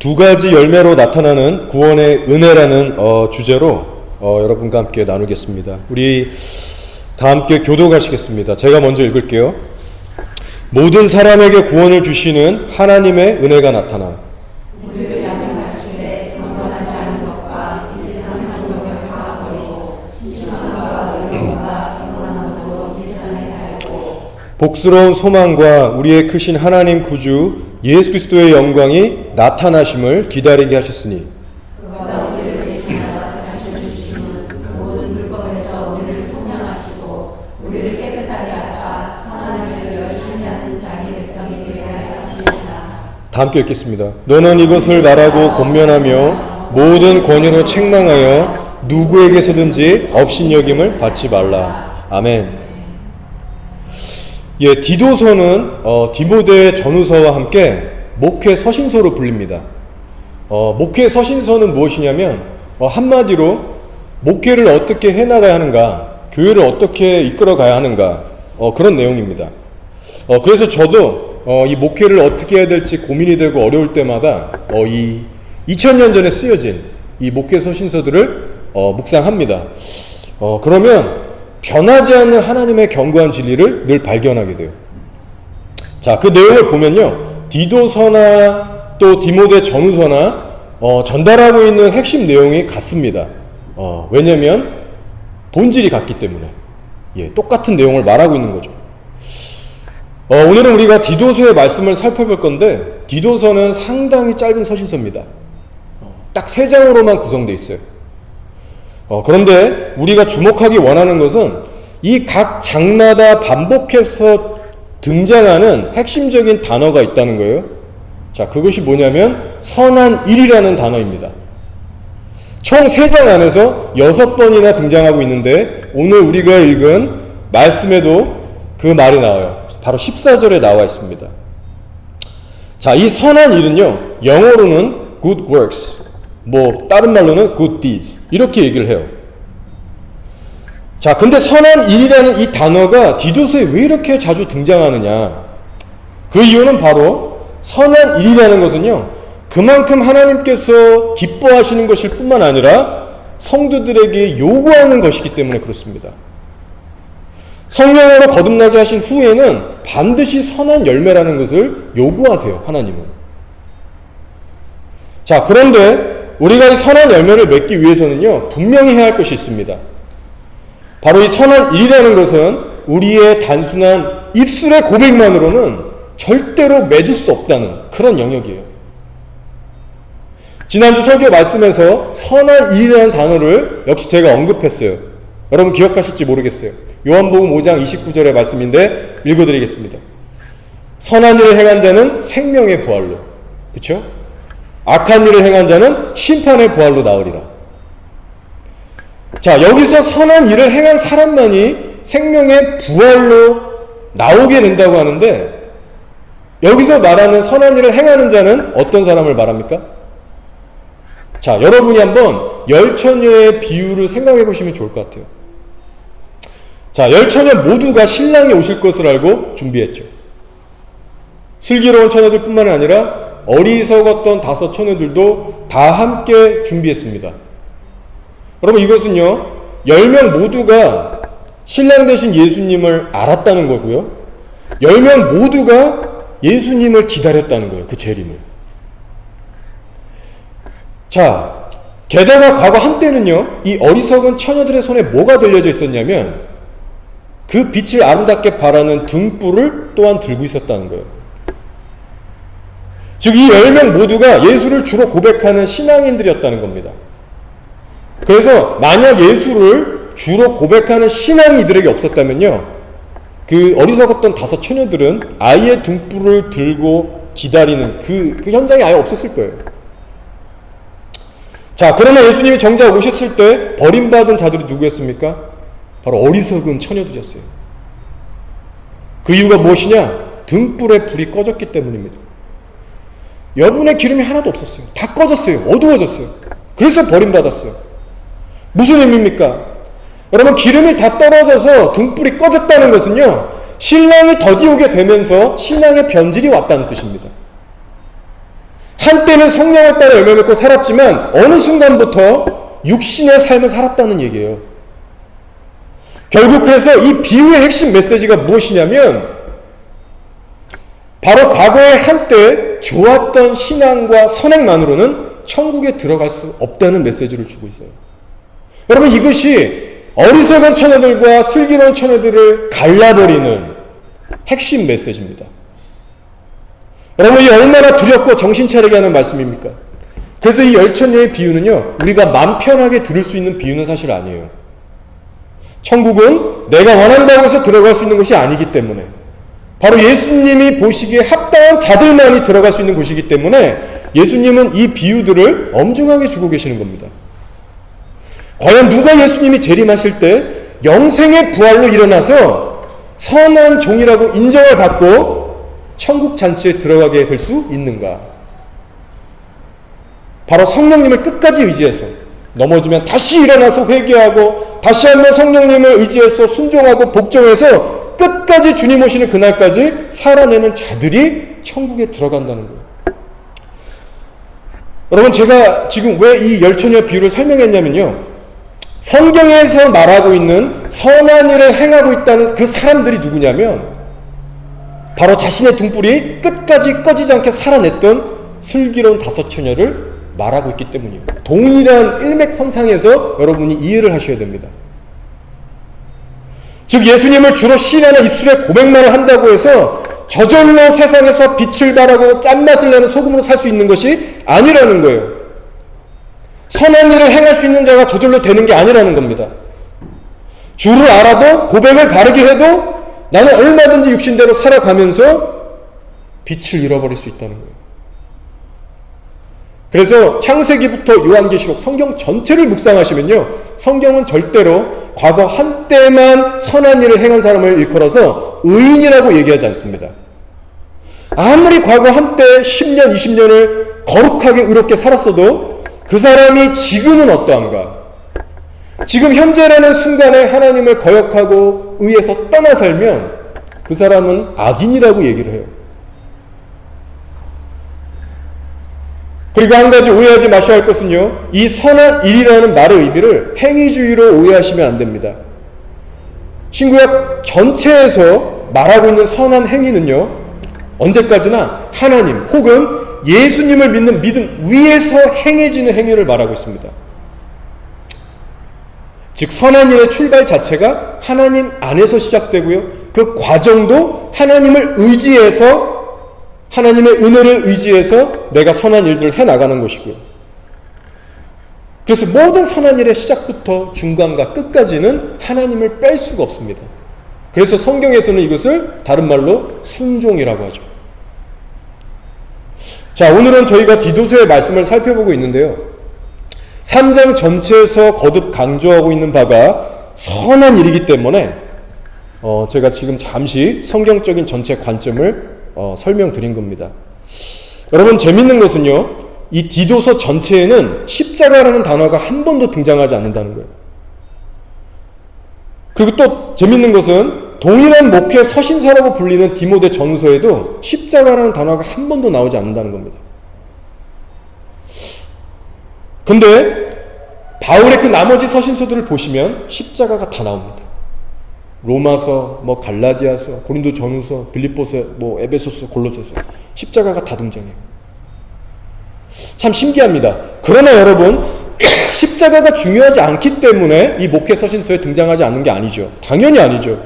두 가지 열매로 나타나는 구원의 은혜라는 주제로 여러분과 함께 나누겠습니다. 우리 다 함께 교독하시겠습니다. 제가 먼저 읽을게요. 모든 사람에게 구원을 주시는 하나님의 은혜가 나타나 우리를 향한 가시되 경건하지 않은 것과 이 세상 정욕을 파버리고 신중함과 의로움과 경건한 것으로 세상에 살고 복스러운 소망과 우리의 크신 하나님 구주 예수 그리스도의 영광이 나타나심을 기다리게 하셨으니 그가 우리를 대신하여 자신을 주시는 모든 율법에서 우리를 속량하시고 우리를 깨끗하게 하사 선한 일을 열심히 하는 자기 백성이 되게 하여 하시리라. 다 함께 읽겠습니다. 너는 이것을 말하고 권면하며 모든 권위로 책망하여 누구에게서든지 업신여김을 받지 말라. 아멘. 예, 디도서는 디모데 전후서와 함께 목회 서신서로 불립니다. 목회 서신서는 무엇이냐면 한마디로 목회를 어떻게 해나가야 하는가, 교회를 어떻게 이끌어가야 하는가, 그런 내용입니다. 그래서 저도 이 목회를 어떻게 해야 될지 고민이 되고 어려울 때마다 이 2000년 전에 쓰여진 이 목회 서신서들을 묵상합니다. 그러면 변하지 않는 하나님의 견고한 진리를 늘 발견하게 돼요. 자, 그 내용을 보면요, 디도서나 또 디모데 전후서나 전달하고 있는 핵심 내용이 같습니다. 왜냐면 본질이 같기 때문에 똑같은 내용을 말하고 있는 거죠. 오늘은 우리가 디도서의 말씀을 살펴볼 건데, 디도서는 상당히 짧은 서신서입니다. 딱 3장으로만 구성되어 있어요. 그런데 우리가 주목하기 원하는 것은 이 각 장마다 반복해서 등장하는 핵심적인 단어가 있다는 거예요. 자, 그것이 뭐냐면 선한 일이라는 단어입니다. 총 3장 안에서 6번이나 등장하고 있는데, 오늘 우리가 읽은 말씀에도 그 말이 나와요. 바로 14절에 나와 있습니다. 자, 이 선한 일은요, 영어로는 good works, 다른 말로는 good deeds, 이렇게 얘기를 해요. 자, 근데 선한 일이라는 이 단어가 디도서에 왜 이렇게 자주 등장하느냐? 그 이유는 바로 선한 일이라는 것은요, 그만큼 하나님께서 기뻐하시는 것일 뿐만 아니라 성도들에게 요구하는 것이기 때문에 그렇습니다. 성령으로 거듭나게 하신 후에는 반드시 선한 열매라는 것을 요구하세요, 하나님은. 자, 그런데 우리가 이 선한 열매를 맺기 위해서는요, 분명히 해야 할 것이 있습니다. 바로 이 선한 일이라는 것은 우리의 단순한 입술의 고백만으로는 절대로 맺을 수 없다는 그런 영역이에요. 지난주 설교 말씀에서 선한 일이라는 단어를 역시 제가 언급했어요. 여러분 기억하실지 모르겠어요. 요한복음 5장 29절의 말씀인데 읽어드리겠습니다. 선한 일을 행한 자는 생명의 부활로, 그렇죠? 악한 일을 행한 자는 심판의 부활로 나으리라. 자, 여기서 선한 일을 행한 사람만이 생명의 부활로 나오게 된다고 하는데, 여기서 말하는 선한 일을 행하는 자는 어떤 사람을 말합니까? 자, 여러분이 한번 열처녀의 비유를 생각해 보시면 좋을 것 같아요. 자, 열처녀 모두가 신랑이 오실 것을 알고 준비했죠. 슬기로운 처녀들 뿐만 아니라 어리석었던 5 처녀들도 다 함께 준비했습니다. 여러분, 이것은요, 10명 모두가 신랑 되신 예수님을 알았다는 거고요, 10명 모두가 예수님을 기다렸다는 거예요, 그 재림을. 자, 게다가 과거 한때는요, 이 어리석은 처녀들의 손에 뭐가 들려져 있었냐면 그 빛을 아름답게 발하는 등불을 또한 들고 있었다는 거예요. 즉, 이 10명 모두가 예수를 주로 고백하는 신앙인들이었다는 겁니다. 그래서 만약 예수를 주로 고백하는 신앙이 이들에게 없었다면요, 그 어리석었던 5 처녀들은 아예 등불을 들고 기다리는 그 현장이 아예 없었을 거예요. 자, 그러나 예수님이 정작 오셨을 때 버림받은 자들이 누구였습니까? 바로 어리석은 처녀들이었어요. 그 이유가 무엇이냐? 등불에 불이 꺼졌기 때문입니다. 여분의 기름이 하나도 없었어요. 다 꺼졌어요. 어두워졌어요. 그래서 버림받았어요. 무슨 의미입니까? 여러분, 기름이 다 떨어져서 등불이 꺼졌다는 것은요, 신랑이 더디오게 되면서 신앙의 변질이 왔다는 뜻입니다. 한때는 성령을 따라 열매 맺고 살았지만 어느 순간부터 육신의 삶을 살았다는 얘기예요. 결국 그래서 이 비유의 핵심 메시지가 무엇이냐면 바로 과거에 한때 좋았던 신앙과 선행만으로는 천국에 들어갈 수 없다는 메시지를 주고 있어요. 여러분, 이것이 어리석은 처녀들과 슬기로운 처녀들을 갈라버리는 핵심 메시지입니다. 여러분, 이 얼마나 두렵고 정신 차리게 하는 말씀입니까? 그래서 이 열처녀의 비유는요, 우리가 맘 편하게 들을 수 있는 비유는 사실 아니에요. 천국은 내가 원한다고 해서 들어갈 수 있는 것이 아니기 때문에, 바로 예수님이 보시기에 합당한 자들만이 들어갈 수 있는 곳이기 때문에 예수님은 이 비유들을 엄중하게 주고 계시는 겁니다. 과연 누가 예수님이 재림하실 때 영생의 부활로 일어나서 선한 종이라고 인정을 받고 천국 잔치에 들어가게 될 수 있는가? 바로 성령님을 끝까지 의지해서 넘어지면 다시 일어나서 회개하고 다시 한번 성령님을 의지해서 순종하고 복종해서 끝까지 주님 오시는 그날까지 살아내는 자들이 천국에 들어간다는 거예요. 여러분, 제가 지금 왜 이 열처녀 비유를 설명했냐면요, 성경에서 말하고 있는 선한 일을 행하고 있다는 그 사람들이 누구냐면 바로 자신의 등불이 끝까지 꺼지지 않게 살아냈던 슬기로운 다섯 처녀를 말하고 있기 때문이에요. 동일한 일맥선상에서 여러분이 이해를 하셔야 됩니다. 즉, 예수님을 주로 시인하는 입술에 고백만을 한다고 해서 저절로 세상에서 빛을 발하고 짠맛을 내는 소금으로 살 수 있는 것이 아니라는 거예요. 선한 일을 행할 수 있는 자가 저절로 되는 게 아니라는 겁니다. 주를 알아도 고백을 바르게 해도 나는 얼마든지 육신대로 살아가면서 빛을 잃어버릴 수 있다는 거예요. 그래서 창세기부터 요한계시록 성경 전체를 묵상하시면요, 성경은 절대로 과거 한때만 선한 일을 행한 사람을 일컬어서 의인이라고 얘기하지 않습니다. 아무리 과거 한때 10년, 20년을 거룩하게 의롭게 살았어도 그 사람이 지금은 어떠한가? 지금 현재라는 순간에 하나님을 거역하고 의에서 떠나 살면 그 사람은 악인이라고 얘기를 해요. 그리고 한 가지 오해하지 마셔야 할 것은요, 이 선한 일이라는 말의 의미를 행위주의로 오해하시면 안 됩니다. 신구약 전체에서 말하고 있는 선한 행위는요, 언제까지나 하나님 혹은 예수님을 믿는 믿음 위에서 행해지는 행위를 말하고 있습니다. 즉, 선한 일의 출발 자체가 하나님 안에서 시작되고요, 그 과정도 하나님을 의지해서, 하나님의 은혜를 의지해서 내가 선한 일들을 해나가는 것이고요. 그래서 모든 선한 일의 시작부터 중간과 끝까지는 하나님을 뺄 수가 없습니다. 그래서 성경에서는 이것을 다른 말로 순종이라고 하죠. 자, 오늘은 저희가 디도서의 말씀을 살펴보고 있는데요, 3장 전체에서 거듭 강조하고 있는 바가 선한 일이기 때문에 제가 지금 잠시 성경적인 전체 관점을 설명드린 겁니다. 여러분, 재밌는 것은요, 이 디도서 전체에는 십자가라는 단어가 한 번도 등장하지 않는다는 거예요. 그리고 또 재밌는 것은 동일한 목회 서신서라고 불리는 디모데 전서에도 십자가라는 단어가 한 번도 나오지 않는다는 겁니다. 근데 바울의 그 나머지 서신서들을 보시면 십자가가 다 나옵니다. 로마서, 갈라디아서, 고린도 전후서, 빌립보서, 에베소서, 골로새서, 십자가가 다 등장해요. 참 신기합니다. 그러나 여러분, 십자가가 중요하지 않기 때문에 이 목회 서신서에 등장하지 않는 게 아니죠. 당연히 아니죠.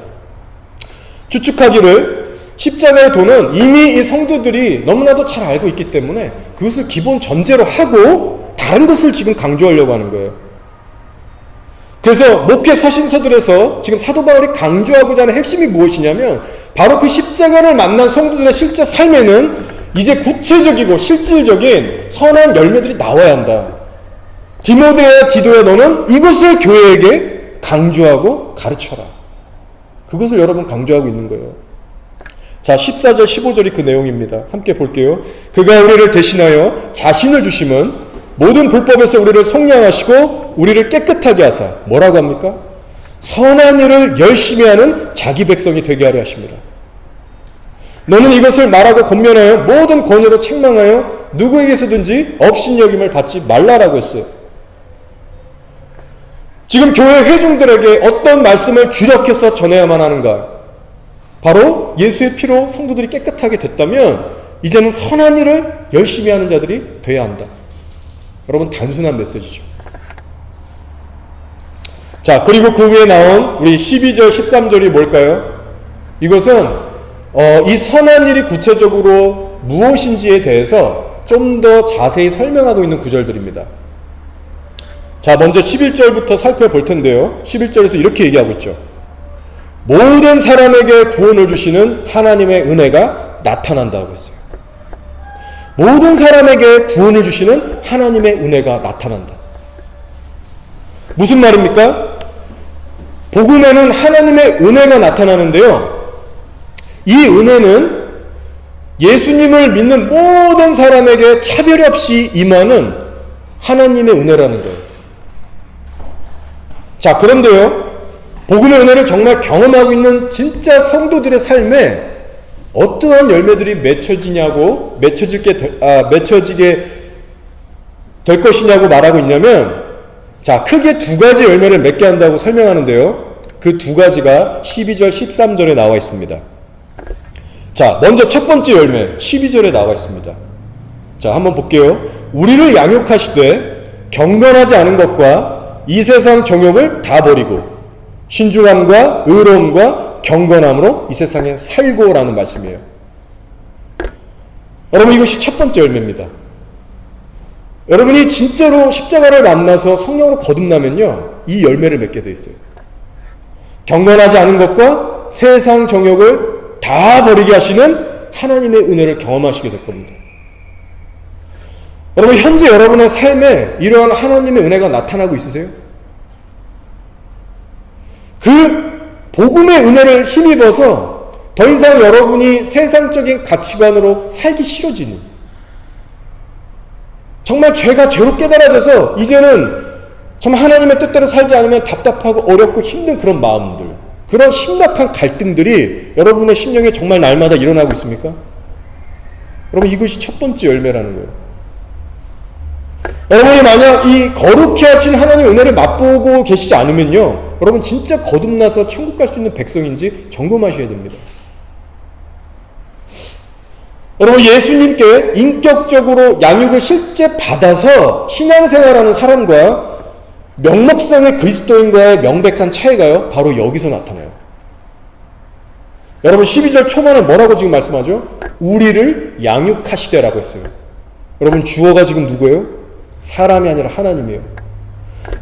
추측하기를 십자가의 도는 이미 이 성도들이 너무나도 잘 알고 있기 때문에 그것을 기본 전제로 하고 다른 것을 지금 강조하려고 하는 거예요. 그래서 목회 서신서들에서 지금 사도 바울이 강조하고자 하는 핵심이 무엇이냐면 바로 그 십자가를 만난 성도들의 실제 삶에는 이제 구체적이고 실질적인 선한 열매들이 나와야 한다. 디모데야, 디도야, 너는 이것을 교회에게 강조하고 가르쳐라. 그것을 여러분 강조하고 있는 거예요. 자, 14절 15절이 그 내용입니다. 함께 볼게요. 그가 우리를 대신하여 자신을 주심은 모든 불법에서 우리를 속량하시고 우리를 깨끗하게 하사 뭐라고 합니까? 선한 일을 열심히 하는 자기 백성이 되게 하려 하십니다. 너는 이것을 말하고 권면하여 모든 권위로 책망하여 누구에게서든지 업신여김을 받지 말라라고 했어요. 지금 교회 회중들에게 어떤 말씀을 주력해서 전해야만 하는가? 바로 예수의 피로 성도들이 깨끗하게 됐다면 이제는 선한 일을 열심히 하는 자들이 돼야 한다. 여러분, 단순한 메시지죠. 자, 그리고 그 위에 나온 우리 12절 13절이 뭘까요? 이것은 이 선한 일이 구체적으로 무엇인지에 대해서 좀 더 자세히 설명하고 있는 구절들입니다. 자, 먼저 11절부터 살펴볼 텐데요. 11절에서 이렇게 얘기하고 있죠. 모든 사람에게 구원을 주시는 하나님의 은혜가 나타난다고 했어요. 모든 사람에게 구원을 주시는 하나님의 은혜가 나타난다. 무슨 말입니까? 복음에는 하나님의 은혜가 나타나는데요. 이 은혜는 예수님을 믿는 모든 사람에게 차별 없이 임하는 하나님의 은혜라는 거예요. 자, 그런데요, 복음의 은혜를 정말 경험하고 있는 진짜 성도들의 삶에 어떠한 열매들이 맺혀지게 될 것이냐고 말하고 있냐면, 자, 크게 두 가지 열매를 맺게 한다고 설명하는데요. 그 두 가지가 12절, 13절에 나와 있습니다. 자, 먼저 첫 번째 열매, 12절에 나와 있습니다. 자, 한번 볼게요. 우리를 양육하시되 경건하지 않은 것과 이 세상 정욕을 다 버리고 신중함과 의로움과 경건함으로 이 세상에 살고라는 말씀이에요. 여러분, 이것이 첫 번째 열매입니다. 여러분이 진짜로 십자가를 만나서 성령으로 거듭나면요, 이 열매를 맺게 돼 있어요. 경건하지 않은 것과 세상 정욕을 다 버리게 하시는 하나님의 은혜를 경험하시게 될 겁니다. 여러분, 현재 여러분의 삶에 이러한 하나님의 은혜가 나타나고 있으세요? 그 복음의 은혜를 힘입어서 더 이상 여러분이 세상적인 가치관으로 살기 싫어지는, 정말 죄가 죄로 깨달아져서 이제는 정말 하나님의 뜻대로 살지 않으면 답답하고 어렵고 힘든 그런 마음들, 그런 심각한 갈등들이 여러분의 심령에 정말 날마다 일어나고 있습니까? 여러분, 이것이 첫 번째 열매라는 거예요. 여러분이 만약 이 거룩히 하신 하나님의 은혜를 맛보고 계시지 않으면요, 여러분 진짜 거듭나서 천국 갈 수 있는 백성인지 점검하셔야 됩니다. 여러분, 예수님께 인격적으로 양육을 실제 받아서 신앙생활하는 사람과 명목상의 그리스도인과의 명백한 차이가요, 바로 여기서 나타나요. 여러분, 12절 초반에 뭐라고 지금 말씀하죠? 우리를 양육하시되라고 했어요. 여러분, 주어가 지금 누구예요? 사람이 아니라 하나님이에요.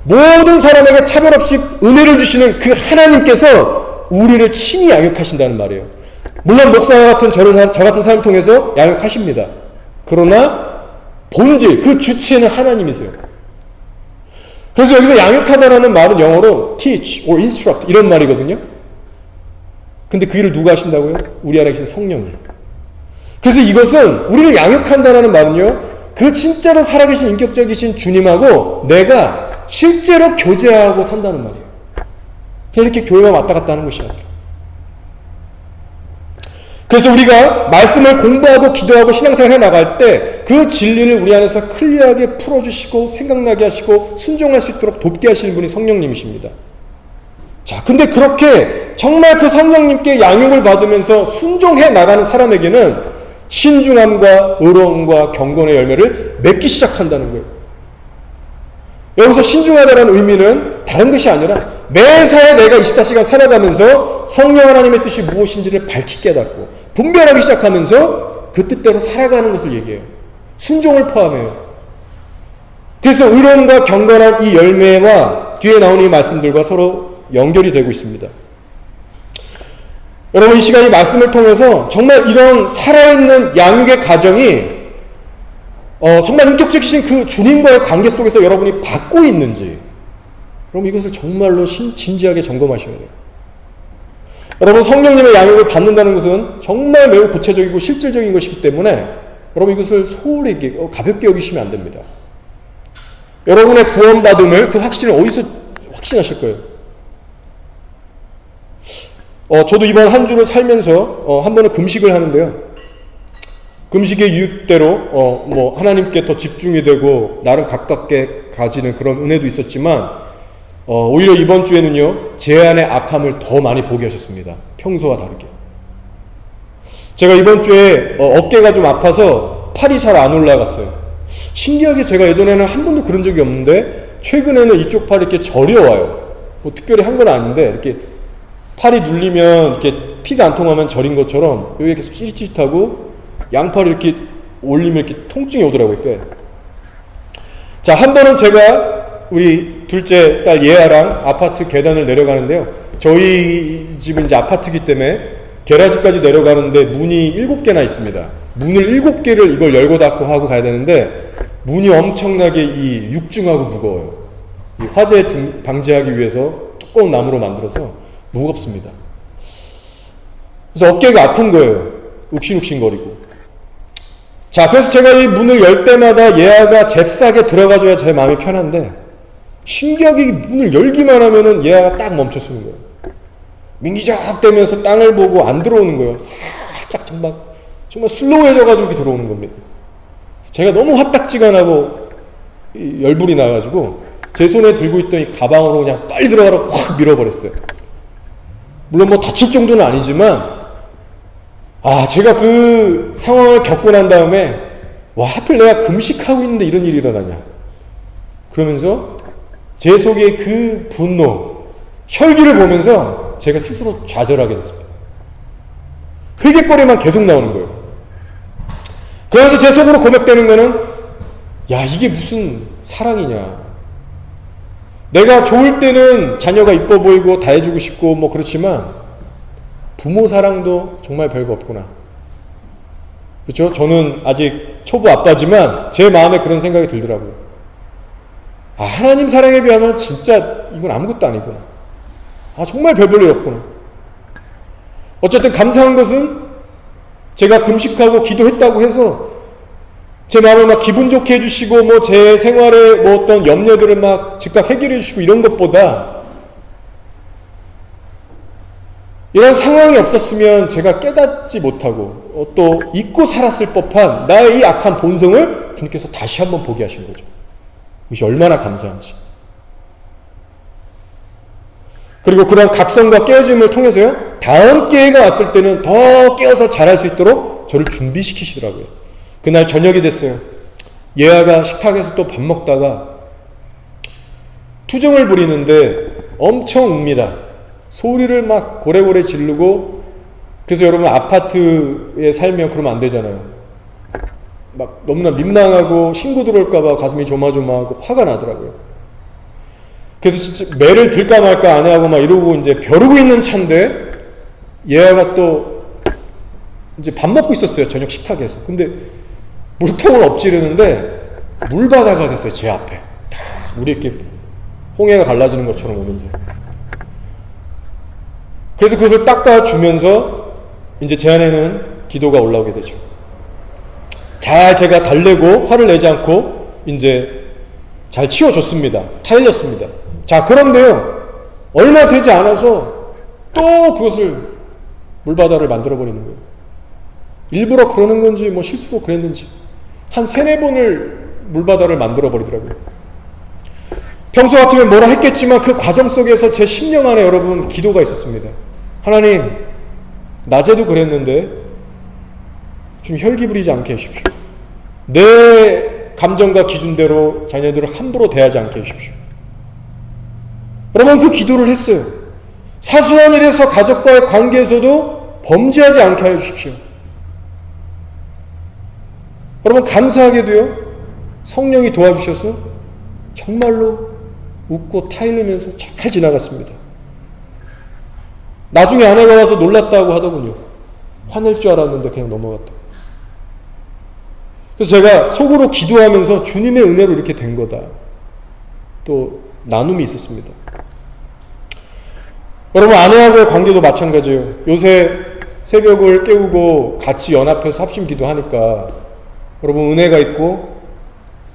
모든 사람에게 차별 없이 은혜를 주시는 그 하나님께서 우리를 친히 양육하신다는 말이에요. 물론 목사와 같은 저 같은 사람 통해서 양육하십니다. 그러나 본질, 그 주체는 하나님이세요. 그래서 여기서 양육하다라는 말은 영어로 teach or instruct 이런 말이거든요. 근데 그 일을 누가 하신다고요? 우리 안에 계신 성령이. 그래서 이것은 우리를 양육한다라는 말은요, 그 진짜로 살아계신 인격적이신 주님하고 내가 실제로 교제하고 산다는 말이에요. 그냥 이렇게 교회만 왔다 갔다 하는 것이 아니라. 그래서 우리가 말씀을 공부하고 기도하고 신앙생활 해나갈 때 그 진리를 우리 안에서 클리어하게 풀어주시고 생각나게 하시고 순종할 수 있도록 돕게 하시는 분이 성령님이십니다. 자, 근데 그렇게 정말 그 성령님께 양육을 받으면서 순종해 나가는 사람에게는 신중함과 의로움과 경건의 열매를 맺기 시작한다는 거예요. 여기서 신중하다는 의미는 다른 것이 아니라 매사에 내가 24시간 살아가면서 성령 하나님의 뜻이 무엇인지를 밝히 깨닫고 분별하기 시작하면서 그 뜻대로 살아가는 것을 얘기해요. 순종을 포함해요. 그래서 의로움과 경건한 이 열매와 뒤에 나오는 이 말씀들과 서로 연결이 되고 있습니다. 여러분, 이 시간 이 말씀을 통해서 정말 이런 살아있는 양육의 과정이 정말 인격적이신 그 주님과의 관계 속에서 여러분이 받고 있는지, 여러분 이것을 정말로 진지하게 점검하셔야 돼요. 여러분, 성령님의 양육을 받는다는 것은 정말 매우 구체적이고 실질적인 것이기 때문에 여러분 이것을 소홀히 가볍게 여기시면 안 됩니다. 여러분의 구원받음을, 그 확신을 어디서 확신하실 거예요? 저도 이번 한 주를 살면서 한 번은 금식을 하는데요. 금식의 유익대로 하나님께 더 집중이 되고 나름 가깝게 가지는 그런 은혜도 있었지만 오히려 이번 주에는요, 제 안의 악함을 더 많이 보게 하셨습니다. 평소와 다르게. 제가 이번 주에 어깨가 좀 아파서 팔이 잘 안 올라갔어요. 신기하게 제가 예전에는 한 번도 그런 적이 없는데 최근에는 이쪽 팔이 이렇게 저려와요. 뭐 특별히 한 건 아닌데 이렇게 팔이 눌리면 이렇게 피가 안 통하면 저린 것처럼 여기 계속 찌릿찌릿하고 양팔이 이렇게 올리면 이렇게 통증이 오더라고요, 꽤. 자, 한 번은 제가 우리 둘째 딸 예아랑 아파트 계단을 내려가는데요. 저희 집은 이제 아파트이기 때문에 게라지까지 내려가는데 문이 7개나 있습니다. 문을 7개를 이걸 열고 닫고 하고 가야 되는데 문이 엄청나게 이 육중하고 무거워요. 이 화재 방지하기 위해서 두꺼운 나무로 만들어서 무겁습니다. 그래서 어깨가 아픈 거예요. 욱신욱신거리고. 자, 그래서 제가 이 문을 열 때마다 예아가 잽싸게 들어가줘야 제 마음이 편한데 신기하게 문을 열기만 하면은 예아가 딱 멈춰서는 거예요. 민기적대면서 땅을 보고 안 들어오는 거예요. 살짝 정말 슬로우해져가지고 이렇게 들어오는 겁니다. 제가 너무 화딱지가 나고 열불이 나가지고 제 손에 들고 있던 이 가방으로 그냥 빨리 들어가라고 확 밀어버렸어요. 물론 뭐 다칠 정도는 아니지만 제가 그 상황을 겪고 난 다음에 하필 내가 금식하고 있는데 이런 일이 일어나냐 그러면서 제 속에 그 분노, 혈기를 보면서 제가 스스로 좌절하게 됐습니다. 회개거리만 계속 나오는 거예요. 그러면서 제 속으로 고백되는 거는 이게 무슨 사랑이냐. 내가 좋을 때는 자녀가 이뻐 보이고 다 해주고 싶고 뭐 그렇지만 부모 사랑도 정말 별거 없구나. 그렇죠? 저는 아직 초보 아빠지만 제 마음에 그런 생각이 들더라고요. 하나님 사랑에 비하면 진짜 이건 아무것도 아니구나. 정말 별 볼 일 없구나. 어쨌든 감사한 것은 제가 금식하고 기도했다고 해서 제 마음을 막 기분 좋게 해주시고 뭐 제 생활에 뭐 어떤 염려들을 막 즉각 해결해 주시고 이런 것보다 이런 상황이 없었으면 제가 깨닫지 못하고 또 잊고 살았을 법한 나의 이 악한 본성을 주님께서 다시 한번 보게 하신 거죠. 이것이 얼마나 감사한지. 그리고 그런 각성과 깨어짐을 통해서요, 다음 기회가 왔을 때는 더 깨어서 잘할 수 있도록 저를 준비시키시더라고요. 그날 저녁이 됐어요. 예아가 식탁에서 또 밥 먹다가 투정을 부리는데 엄청 웁니다. 소리를 막 고래고래 지르고. 그래서 여러분 아파트에 살면 그러면 안 되잖아요. 막 너무나 민망하고 신고 들어올까봐 가슴이 조마조마하고 화가 나더라고요. 그래서 진짜 매를 들까 말까 안 하고 막 이러고 이제 벼르고 있는 차인데 예아가 또 이제 밥 먹고 있었어요. 저녁 식탁에서. 근데 물통을 엎지르는데 물바다가 됐어요. 제 앞에. 물이 이렇게 홍해가 갈라지는 것처럼 오면서. 그래서 그것을 닦아주면서 이제 제 안에는 기도가 올라오게 되죠. 잘 제가 달래고 화를 내지 않고 이제 잘 치워줬습니다. 타일렸습니다. 자, 그런데요, 얼마 되지 않아서 또 그것을 물바다를 만들어버리는 거예요. 일부러 그러는 건지 뭐 실수로 그랬는지 한 3-4번을 물바다를 만들어버리더라고요. 평소 같으면 뭐라 했겠지만 그 과정 속에서 제 심령 안에 여러분 기도가 있었습니다. 하나님, 낮에도 그랬는데 좀 혈기 부리지 않게 해주십시오. 내 감정과 기준대로 자녀들을 함부로 대하지 않게 해주십시오. 여러분, 그 기도를 했어요. 사소한 일에서 가족과의 관계에서도 범죄하지 않게 해주십시오. 여러분, 감사하게도요, 성령이 도와주셔서 정말로 웃고 타일르면서 잘 지나갔습니다. 나중에 아내가 와서 놀랐다고 하더군요. 화낼 줄 알았는데 그냥 넘어갔다. 그래서 제가 속으로 기도하면서 주님의 은혜로 이렇게 된 거다. 또 나눔이 있었습니다. 여러분, 아내하고의 관계도 마찬가지예요. 요새 새벽을 깨우고 같이 연합해서 합심 기도하니까 여러분 은혜가 있고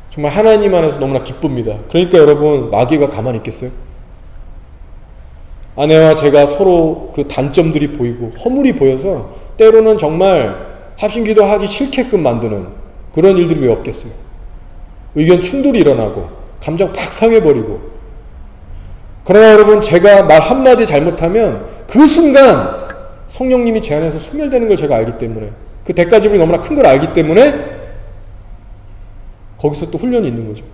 정말 하나님 안에서 너무나 기쁩니다. 그러니까 여러분, 마귀가 가만히 있겠어요? 아내와 제가 서로 그 단점들이 보이고 허물이 보여서 때로는 정말 합심기도 하기 싫게끔 만드는 그런 일들이 왜 없겠어요. 의견 충돌이 일어나고 감정 팍 상해버리고. 그러나 여러분, 제가 말 한마디 잘못하면 그 순간 성령님이 제 안에서 소멸되는 걸 제가 알기 때문에, 그 대가 지불이 너무나 큰 걸 알기 때문에 거기서 또 훈련이 있는 거죠.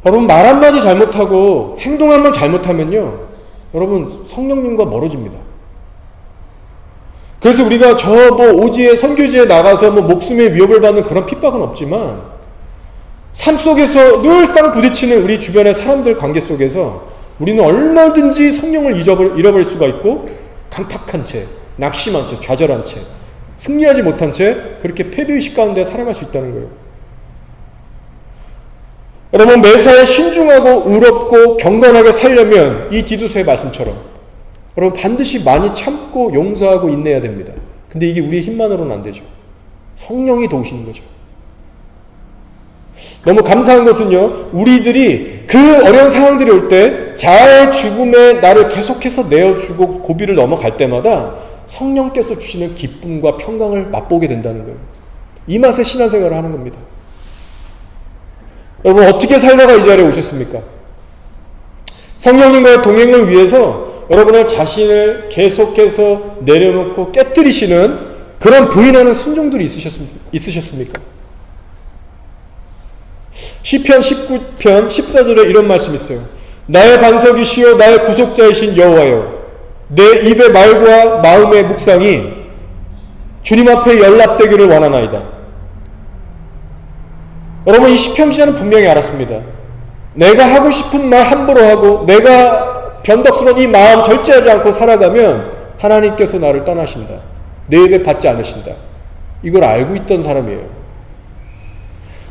여러분, 말 한마디 잘못하고 행동 한번 잘못하면요, 여러분 성령님과 멀어집니다. 그래서 우리가 저 오지에 선교지에 나가서 목숨의 위협을 받는 그런 핍박은 없지만, 삶 속에서 늘상 부딪히는 우리 주변의 사람들 관계 속에서 우리는 얼마든지 성령을 잃어버릴 수가 있고, 강팍한 채, 낙심한 채, 좌절한 채, 승리하지 못한 채 그렇게 패배의식 가운데 살아갈 수 있다는 거예요. 여러분, 매사에 신중하고 의롭고 경건하게 살려면 이 디도서의 말씀처럼 여러분 반드시 많이 참고 용서하고 인내해야 됩니다. 근데 이게 우리의 힘만으로는 안 되죠. 성령이 도우시는 거죠. 너무 감사한 것은요, 우리들이 그 어려운 상황들이 올 때 자아의 죽음에 나를 계속해서 내어주고 고비를 넘어갈 때마다 성령께서 주시는 기쁨과 평강을 맛보게 된다는 거예요. 이 맛에 신앙생활을 하는 겁니다. 여러분, 어떻게 살다가 이 자리에 오셨습니까? 성령님과의 동행을 위해서 여러분의 자신을 계속해서 내려놓고 깨뜨리시는 그런 부인하는 순종들이 있으셨습니까? 시편 19편 14절에 이런 말씀이 있어요. 나의 반석이시요 나의 구속자이신 여호와여, 내 입의 말과 마음의 묵상이 주님 앞에 연락되기를 원하나이다. 여러분, 이 시편 기자는 분명히 알았습니다. 내가 하고 싶은 말 함부로 하고 내가 변덕스러운 이 마음 절제하지 않고 살아가면 하나님께서 나를 떠나신다. 내 입에 받지 않으신다. 이걸 알고 있던 사람이에요.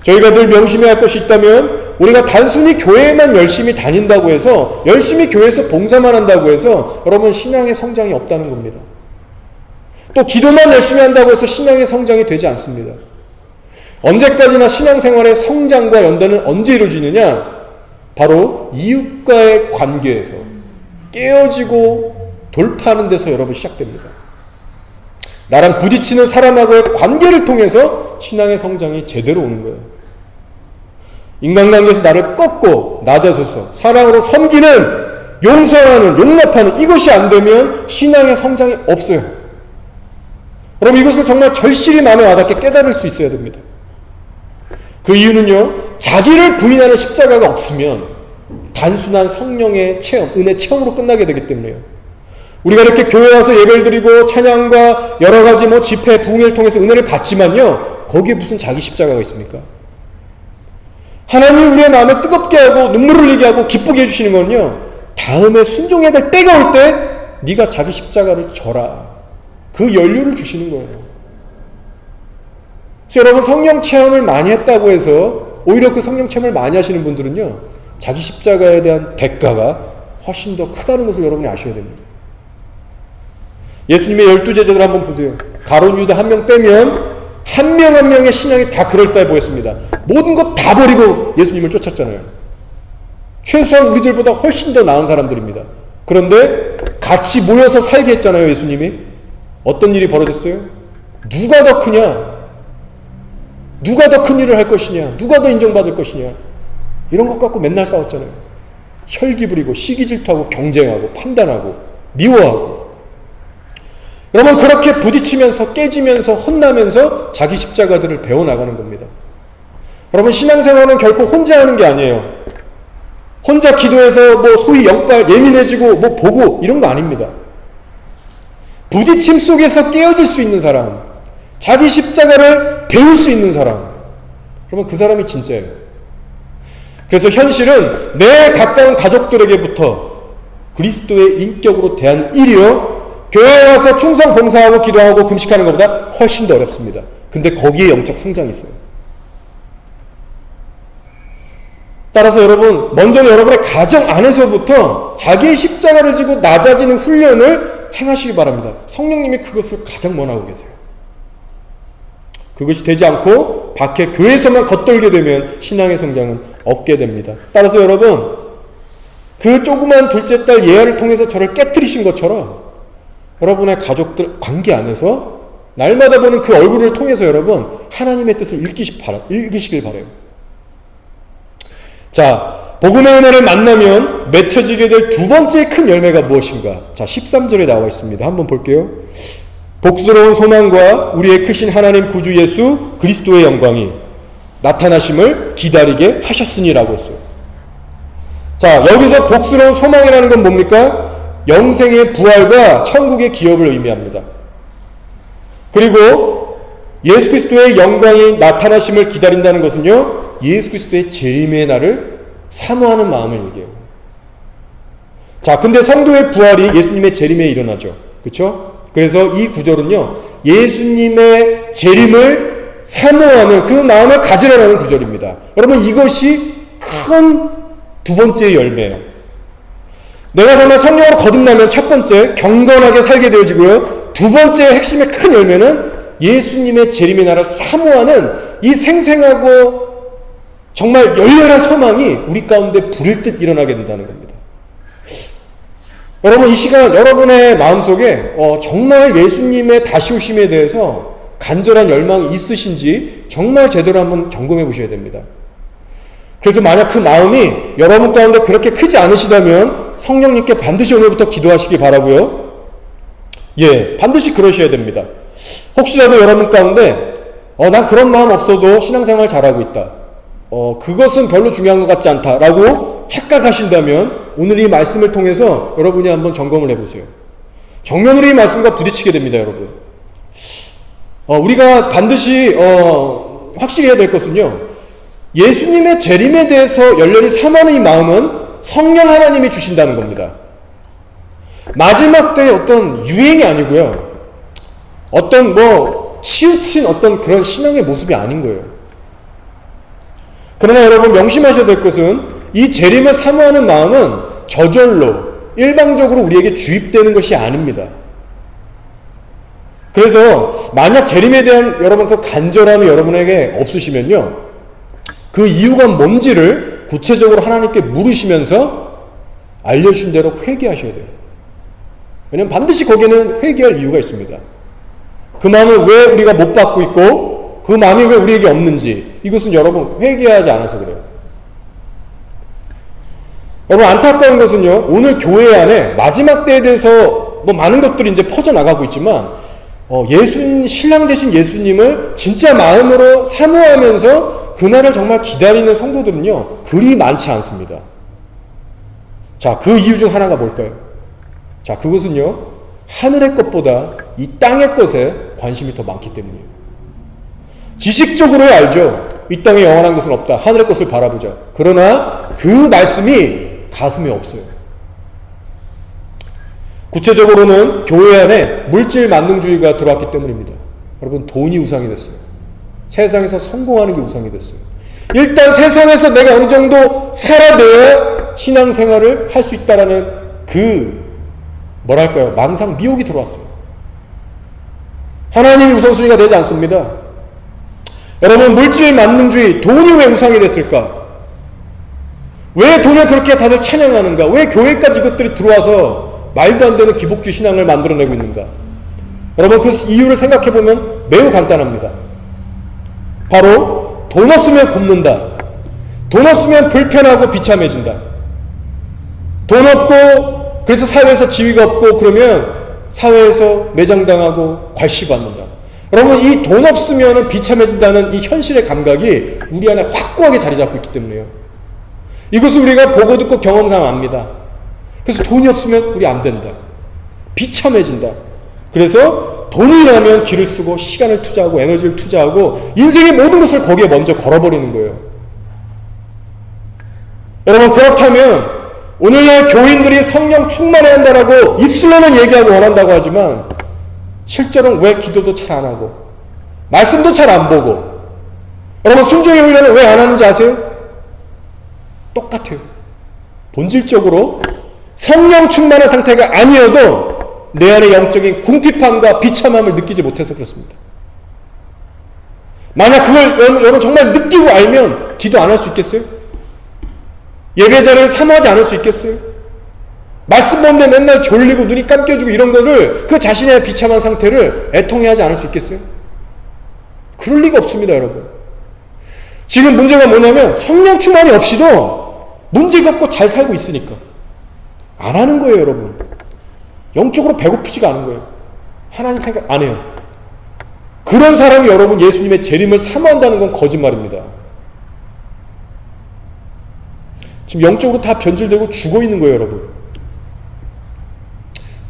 저희가 늘 명심해야 할 것이 있다면, 우리가 단순히 교회에만 열심히 다닌다고 해서, 열심히 교회에서 봉사만 한다고 해서 여러분 신앙의 성장이 없다는 겁니다. 또 기도만 열심히 한다고 해서 신앙의 성장이 되지 않습니다. 언제까지나 신앙생활의 성장과 연단은 언제 이루어지느냐? 바로 이웃과의 관계에서 깨어지고 돌파하는 데서 여러분 시작됩니다. 나랑 부딪히는 사람하고의 관계를 통해서 신앙의 성장이 제대로 오는 거예요. 인간관계에서 나를 꺾고 낮아서서 사랑으로 섬기는, 용서하는, 용납하는, 이것이 안 되면 신앙의 성장이 없어요. 여러분, 이것을 정말 절실히 마음에 와닿게 깨달을 수 있어야 됩니다. 그 이유는요, 자기를 부인하는 십자가가 없으면 단순한 성령의 체험, 은혜 체험으로 끝나게 되기 때문에요. 우리가 이렇게 교회 와서 예배를 드리고 찬양과 여러 가지 집회, 부흥회를 통해서 은혜를 받지만요, 거기에 무슨 자기 십자가가 있습니까? 하나님 우리의 마음을 뜨겁게 하고 눈물을 흘리게 하고 기쁘게 해주시는 건요, 다음에 순종해야 될 때가 올 때 네가 자기 십자가를 져라, 그 연료를 주시는 거예요. 그래서 여러분, 성령 체험을 많이 했다고 해서 오히려 그 성령 체험을 많이 하시는 분들은요, 자기 십자가에 대한 대가가 훨씬 더 크다는 것을 여러분이 아셔야 됩니다. 예수님의 12제자들 한번 보세요. 가룟 유다 한 명 빼면 한 명 한 명의 신앙이 다 그럴싸해 보였습니다. 모든 것 다 버리고 예수님을 쫓았잖아요. 최소한 우리들보다 훨씬 더 나은 사람들입니다. 그런데 같이 모여서 살게 했잖아요, 예수님이. 어떤 일이 벌어졌어요? 누가 더 크냐? 누가 더 큰 일을 할 것이냐? 누가 더 인정받을 것이냐? 이런 것 갖고 맨날 싸웠잖아요. 혈기 부리고 시기 질투하고 경쟁하고 판단하고 미워하고. 여러분, 그렇게 부딪히면서 깨지면서 혼나면서 자기 십자가들을 배워나가는 겁니다. 여러분, 신앙생활은 결코 혼자 하는 게 아니에요. 혼자 기도해서 소위 영빨 예민해지고 보고 이런 거 아닙니다. 부딪힘 속에서 깨어질 수 있는 사람, 자기 십자가를 배울 수 있는 사람, 그러면 그 사람이 진짜예요. 그래서 현실은 내 가까운 가족들에게부터 그리스도의 인격으로 대하는 일이요, 교회에 와서 충성 봉사하고 기도하고 금식하는 것보다 훨씬 더 어렵습니다. 근데 거기에 영적 성장이 있어요. 따라서 여러분, 먼저 여러분의 가정 안에서부터 자기의 십자가를 지고 낮아지는 훈련을 행하시기 바랍니다. 성령님이 그것을 가장 원하고 계세요. 그것이 되지 않고 밖에 교회에서만 겉돌게 되면 신앙의 성장은 없게 됩니다. 따라서 여러분, 그 조그만 둘째 딸 예아를 통해서 저를 깨뜨리신 것처럼 여러분의 가족들 관계 안에서 날마다 보는 그 얼굴을 통해서 여러분 하나님의 뜻을 읽으시길 바라요. 자, 복음의 은혜를 만나면 맺혀지게 될 두 번째 큰 열매가 무엇인가? 자, 13절에 나와 있습니다. 한번 볼게요. 복스러운 소망과 우리의 크신 하나님 구주 예수 그리스도의 영광이 나타나심을 기다리게 하셨으니라고 했어요. 자, 여기서 복스러운 소망이라는 건 뭡니까? 영생의 부활과 천국의 기업을 의미합니다. 그리고 예수 그리스도의 영광이 나타나심을 기다린다는 것은요, 예수 그리스도의 재림의 날을 사모하는 마음을 얘기해요. 자, 근데 성도의 부활이 예수님의 재림에 일어나죠. 그렇죠? 그래서 이 구절은요, 예수님의 재림을 사모하는 그 마음을 가지라는 구절입니다. 여러분, 이것이 큰 두 번째 열매예요. 내가 정말 성령으로 거듭나면 첫 번째 경건하게 살게 되어지고요, 두 번째 핵심의 큰 열매는 예수님의 재림의 날을 사모하는 이 생생하고 정말 열렬한 소망이 우리 가운데 불일 듯 일어나게 된다는 겁니다. 여러분, 이 시간 여러분의 마음속에 정말 예수님의 다시 오심에 대해서 간절한 열망이 있으신지 정말 제대로 한번 점검해 보셔야 됩니다. 그래서 만약 그 마음이 여러분 가운데 그렇게 크지 않으시다면 성령님께 반드시 오늘부터 기도하시기 바라고요. 예, 반드시 그러셔야 됩니다. 혹시라도 여러분 가운데 난 그런 마음 없어도 신앙생활 잘하고 있다, 그것은 별로 중요한 것 같지 않다라고 착각하신다면 오늘 이 말씀을 통해서 여러분이 한번 점검을 해보세요. 정면으로 이 말씀과 부딪히게 됩니다. 여러분, 우리가 반드시 확실히 해야 될 것은요, 예수님의 재림에 대해서 열렬히 사모하는 이 마음은 성령 하나님이 주신다는 겁니다. 마지막 때의 어떤 유행이 아니고요, 어떤 치우친 어떤 그런 신앙의 모습이 아닌 거예요. 그러나 여러분, 명심하셔야 될 것은 이 재림을 사모하는 마음은 저절로 일방적으로 우리에게 주입되는 것이 아닙니다. 그래서 만약 재림에 대한 여러분 그 간절함이 여러분에게 없으시면요, 그 이유가 뭔지를 구체적으로 하나님께 물으시면서 알려주신 대로 회개하셔야 돼요. 왜냐하면 반드시 거기에는 회개할 이유가 있습니다. 그 마음을 왜 우리가 못 받고 있고 그 마음이 왜 우리에게 없는지, 이것은 여러분 회개하지 않아서 그래요. 여러분, 안타까운 것은요, 오늘 교회 안에 마지막 때에 대해서 많은 것들이 이제 퍼져나가고 있지만 신랑 되신 예수님을 진짜 마음으로 사모하면서 그날을 정말 기다리는 성도들은요, 그리 많지 않습니다. 자, 그 이유 중 하나가 뭘까요? 자, 그것은요, 하늘의 것보다 이 땅의 것에 관심이 더 많기 때문이에요. 지식적으로 알죠. 이 땅에 영원한 것은 없다. 하늘의 것을 바라보자. 그러나 그 말씀이 가슴에 없어요. 구체적으로는 교회 안에 물질 만능주의가 들어왔기 때문입니다. 여러분, 돈이 우상이 됐어요. 세상에서 성공하는 게 우상이 됐어요. 일단 세상에서 내가 어느 정도 살아내야 신앙생활을 할 수 있다라는 망상, 미혹이 들어왔어요. 하나님이 우선순위가 되지 않습니다. 여러분, 물질 만능주의, 돈이 왜 우상이 됐을까? 왜 돈을 그렇게 다들 찬양하는가? 왜 교회까지 이것들이 들어와서 말도 안 되는 기복주의 신앙을 만들어내고 있는가? 여러분, 그 이유를 생각해보면 매우 간단합니다. 바로 돈 없으면 굶는다. 돈 없으면 불편하고 비참해진다. 돈 없고 그래서 사회에서 지위가 없고 그러면 사회에서 매장당하고 괄시받는다. 여러분, 이 돈 없으면 비참해진다는 이 현실의 감각이 우리 안에 확고하게 자리 잡고 있기 때문에요. 이것을 우리가 보고 듣고 경험상 압니다. 그래서 돈이 없으면 우리 안 된다. 비참해진다. 그래서 돈이라면 길을 쓰고 시간을 투자하고 에너지를 투자하고 인생의 모든 것을 거기에 먼저 걸어버리는 거예요. 여러분, 그렇다면 오늘날 교인들이 성령 충만해야 한다라고 입술로는 얘기하고 원한다고 하지만 실제로는 왜 기도도 잘 안 하고 말씀도 잘 안 보고, 여러분, 순종의 훈련을 왜 안 하는지 아세요? 똑같아요. 본질적으로 성령 충만한 상태가 아니어도 내 안에 영적인 궁핍함과 비참함을 느끼지 못해서 그렇습니다. 만약 그걸 여러분 정말 느끼고 알면 기도 안 할 수 있겠어요? 예배자를 사모하지 않을 수 있겠어요? 말씀 보는데 맨날 졸리고 눈이 감겨지고 이런 것을 그 자신의 비참한 상태를 애통해하지 않을 수 있겠어요? 그럴 리가 없습니다, 여러분. 지금 문제가 뭐냐면 성령 충만이 없이도 문제가 없고 잘 살고 있으니까 안 하는 거예요, 여러분. 영적으로 배고프지가 않은 거예요. 하나님 생각 안 해요. 그런 사람이 여러분 예수님의 재림을 사모한다는 건 거짓말입니다. 지금 영적으로 다 변질되고 죽어 있는 거예요, 여러분.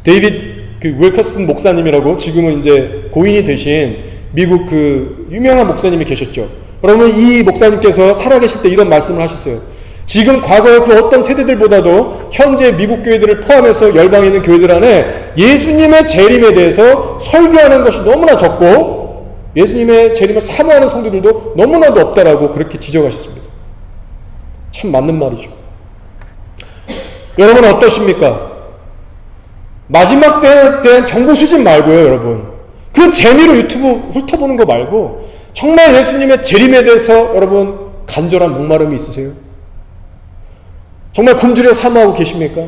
데이빗 윌커슨 목사님이라고 지금은 이제 고인이 되신 미국 그 유명한 목사님이 계셨죠. 그러면 이 목사님께서 살아계실 때 이런 말씀을 하셨어요. 지금 과거의 그 어떤 세대들보다도 현재 미국 교회들을 포함해서 열방에 있는 교회들 안에 예수님의 재림에 대해서 설교하는 것이 너무나 적고 예수님의 재림을 사모하는 성도들도 너무나도 없다라고 그렇게 지적하셨습니다. 참 맞는 말이죠. 여러분 어떠십니까? 마지막 때에 대한 정보 수집 말고요, 여러분. 그 재미로 유튜브 훑어보는 거 말고 정말 예수님의 재림에 대해서 여러분 간절한 목마름이 있으세요? 정말 굶주려 사모하고 계십니까?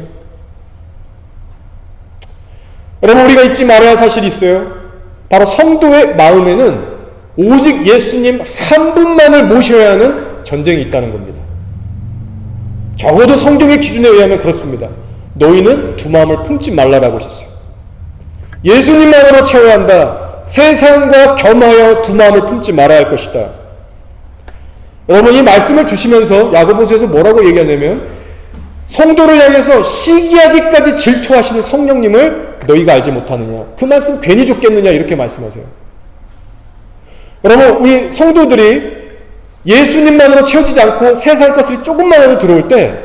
여러분, 우리가 잊지 말아야 할 사실이 있어요. 바로 성도의 마음에는 오직 예수님 한 분만을 모셔야 하는 전쟁이 있다는 겁니다. 적어도 성경의 기준에 의하면 그렇습니다. 너희는 두 마음을 품지 말라라고 하셨어요. 예수님만으로 채워야 한다. 세상과 겸하여 두 마음을 품지 말아야 할 것이다. 여러분, 이 말씀을 주시면서 야고보서에서 뭐라고 얘기하냐면 성도를 향해서 시기하기까지 질투하시는 성령님을 너희가 알지 못하느냐. 그 말씀 괜히 줬겠느냐 이렇게 말씀하세요. 여러분, 우리 성도들이 예수님만으로 채워지지 않고 세상 것을 조금만이라도 들어올 때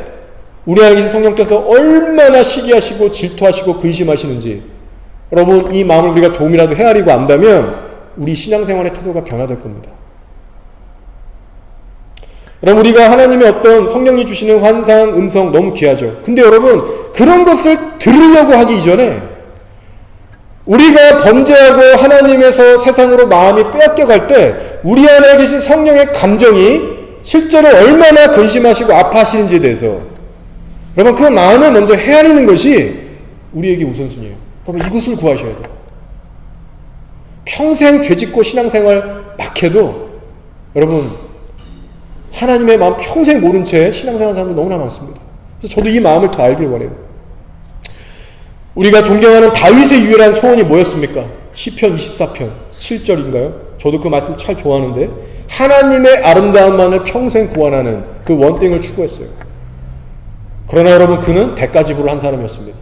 우리 안에 계신 성령께서 얼마나 시기하시고 질투하시고 근심하시는지 여러분, 이 마음을 우리가 조금이라도 헤아리고 안다면 우리 신앙생활의 태도가 변화될 겁니다. 여러분, 우리가 하나님의 어떤 성령이 주시는 환상, 음성 너무 귀하죠. 근데 여러분, 그런 것을 들으려고 하기 이전에 우리가 범죄하고 하나님에서 세상으로 마음이 빼앗겨갈 때 우리 안에 계신 성령의 감정이 실제로 얼마나 근심하시고 아파하시는지에 대해서 여러분, 그 마음을 먼저 헤아리는 것이 우리에게 우선순위예요. 여러분, 이것을 구하셔야 돼요. 평생 죄짓고 신앙생활 막 해도 여러분, 하나님의 마음 평생 모른 채 신앙생활 사람들 너무나 많습니다. 그래서 저도 이 마음을 더 알길 원해요. 우리가 존경하는 다윗의 유일한 소원이 뭐였습니까? 시편 24편 7절인가요? 저도 그 말씀 참 좋아하는데 하나님의 아름다움만을 평생 구원하는 그 원땡을 추구했어요. 그러나 여러분, 그는 대가지불을 한 사람이었습니다.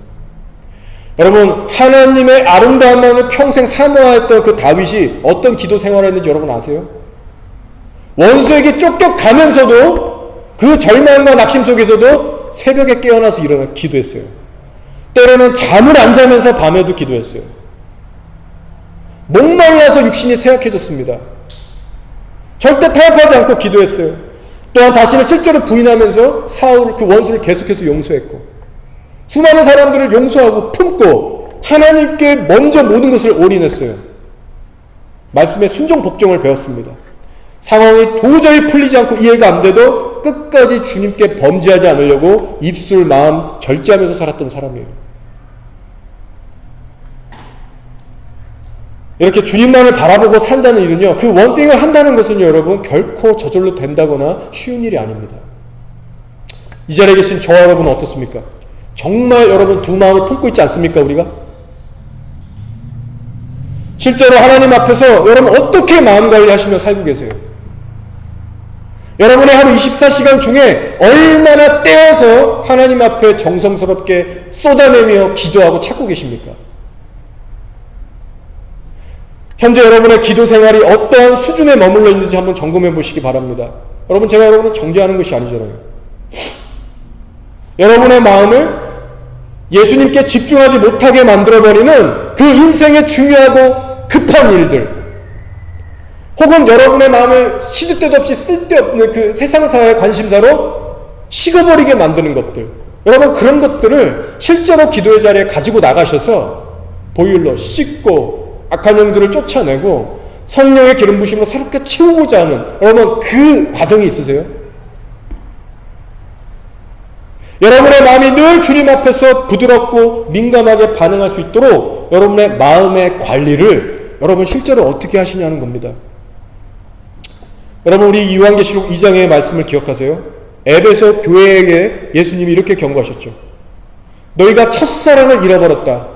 여러분, 하나님의 아름다움만을 평생 사모했던 그 다윗이 어떤 기도 생활을 했는지 여러분 아세요? 원수에게 쫓겨가면서도 그 절망과 낙심 속에서도 새벽에 깨어나서 일어나 기도했어요. 때로는 잠을 안 자면서 밤에도 기도했어요. 목말라서 육신이 쇠약해졌습니다. 절대 타협하지 않고 기도했어요. 또한 자신을 실제로 부인하면서 사울 그 원수를 계속해서 용서했고 수많은 사람들을 용서하고 품고 하나님께 먼저 모든 것을 올인했어요. 말씀의 순종 복종을 배웠습니다. 상황이 도저히 풀리지 않고 이해가 안 돼도 끝까지 주님께 범죄하지 않으려고 입술 마음 절제하면서 살았던 사람이에요. 이렇게 주님만을 바라보고 산다는 일은요, 그 원띵을 한다는 것은요, 여러분 결코 저절로 된다거나 쉬운 일이 아닙니다. 이 자리에 계신 저와 여러분은 어떻습니까? 정말 여러분 두 마음을 품고 있지 않습니까, 우리가? 실제로 하나님 앞에서 여러분 어떻게 마음 관리하시며 살고 계세요? 여러분의 하루 24시간 중에 얼마나 떼어서 하나님 앞에 정성스럽게 쏟아내며 기도하고 찾고 계십니까? 현재 여러분의 기도 생활이 어떠한 수준에 머물러 있는지 한번 점검해 보시기 바랍니다. 여러분, 제가 여러분을 정죄하는 것이 아니잖아요. 여러분의 마음을 예수님께 집중하지 못하게 만들어버리는 그 인생의 중요하고 급한 일들, 혹은 여러분의 마음을 시도 때도 없이 쓸데없는 그 세상사의 관심사로 식어버리게 만드는 것들, 여러분 그런 것들을 실제로 기도의 자리에 가지고 나가셔서 보일러 씻고 악한 영들을 쫓아내고 성령의 기름 부심으로 새롭게 채우고자 하는 여러분 그 과정이 있으세요? 여러분의 마음이 늘 주님 앞에서 부드럽고 민감하게 반응할 수 있도록 여러분의 마음의 관리를 여러분 실제로 어떻게 하시냐는 겁니다. 여러분, 우리 요한계시록 2장의 말씀을 기억하세요? 에베소 교회에게 예수님이 이렇게 경고하셨죠. 너희가 첫사랑을 잃어버렸다.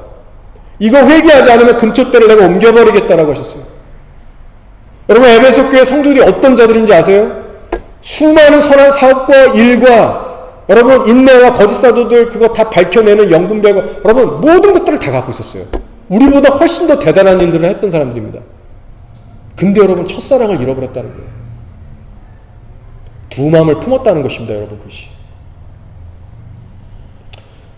이거 회개하지 않으면 금초대를 내가 옮겨버리겠다라고 하셨어요. 여러분, 에베소 교회 성도들이 어떤 자들인지 아세요? 수많은 선한 사업과 일과 여러분 인내와 거짓 사도들 그거 다 밝혀내는 영분별과 여러분 모든 것들을 다 갖고 있었어요. 우리보다 훨씬 더 대단한 일들을 했던 사람들입니다. 근데 여러분 첫사랑을 잃어버렸다는 거예요. 두 마음을 품었다는 것입니다. 여러분 그것이.